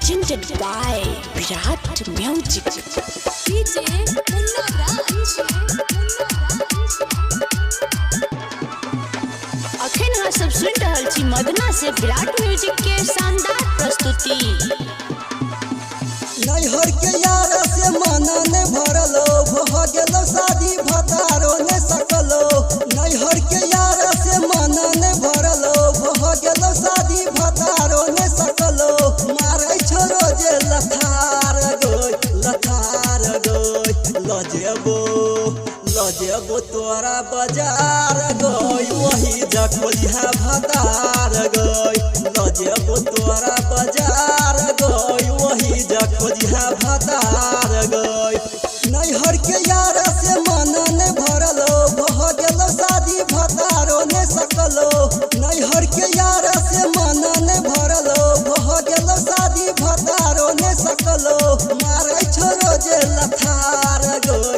presented by Virat Music. DJ Munna Raj. अखन अहाँ सब सुन रहल छी मदना से विराट म्यूजिक के शानदार प्रस्तुति। नैहर के यार से मन ने भरलो भ गेलो शादी भतारो ने सकलो। नैहर के यार से मन ने भरलो भ गेलो शादी भतारो ने सकलो। मारै छोरो जे लथार गोय लजेबो तोरा बाजार गोय वही जखोलिहा भतार गोय। लजेबो तोरा बाजार गोय वही जखोलिहा भतार गोय। नैहर के यार से मन ने भरलो भ गेलो शादी भतारो ने सकलो। नैहर के यार से मन ने भरलो भ गेलो शादी भतारो ने सकलो। मारै छोरो जे लथार गोय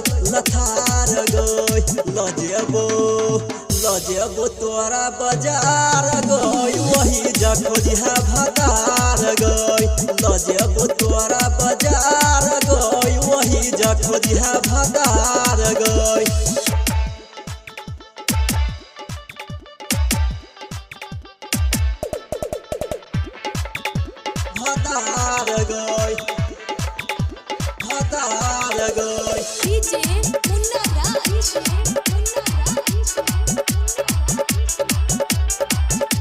लजेबो तोरा बाजार गोय वही जखोलिहा भतार गोय। लजेबो तोरा बाजार गोय वही जखोलिहा भतार गोय। भतार गोय DJ Munna Raj.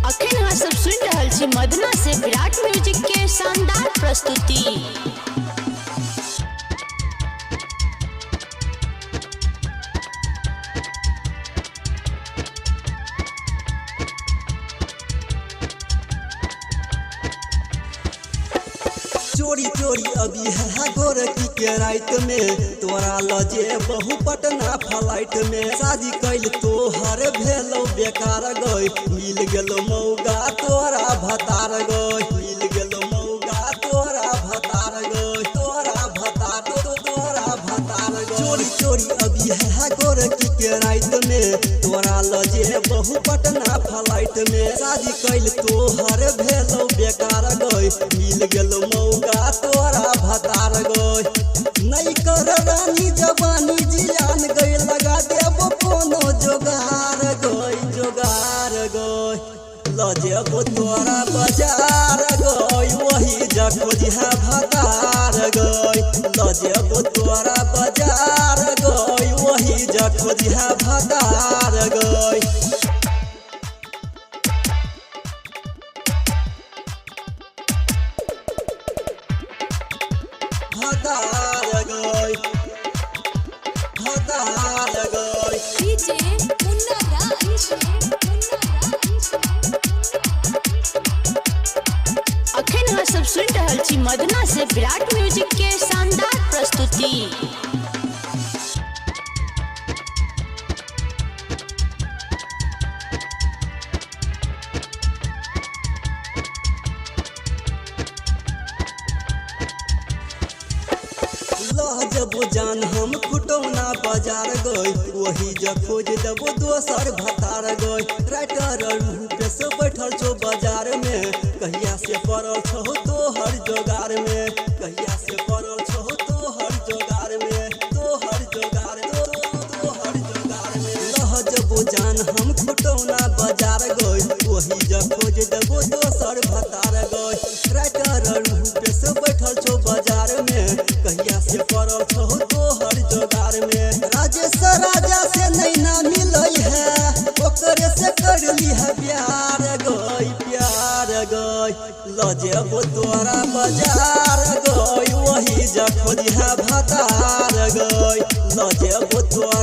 अखन अहाँ सब सुन रहल छी मदना से विराट म्यूजिक के शानदार प्रस्तुति। चोरी चोरी अभी है गोरकी के रात में तोरा लजे बहु पटना फ्लाइट में। शादी कैल तोहर भेलो बेकार गई मिल गेलो मौगा तोरा भतार गई। मिल गेलो मौगा तोरा भतार गई। तोरा भतार गई। चोरी चोरी अभी है गोरकी के रात में तोरा लजे बहु पटना फ्लाइट में। शादी कैल तोहर भेलो बेकार गई मिल गेलो मौगा तोरा भतार गई। नहीं कर रानी जवानी जियान गई लगा देबो कोनो जोगार गई। लजेबो तोरा बाजार गई वही जखोलिहा भतार गई। लजेबो तोरा बाजार गई वही जखोलिहा भतार गई। भतार गई। DJ Munna Raj. अखन अहाँ सब सुन रहल छी मदना से विराट म्यूजिक के शानदार प्रस्तुति। लजबो जान हम खुटौना बाजार गई वही ज खोज देबो दोसर भतार गई। राइटर रूपे से बैठल छो बाजार में कहिया से पड़ल छो तोहर जोगार में। कहिया से पड़ल छो तोहर जोगार में। लजबो जान हम खुटौना बाजार गई वही ज खोज देबो दोसर भतार गई। राइटर रूपे से बैठल छो बाजार में कहिया से पड़ल छो तोहर जोगार में। राजेश राजा से नहीं ना मिलई है ओकरे से कर ली है प्यार गई। लजेबो तोरा बाजार गई वही जखोलिहा भतार गई। लजेबो तोरा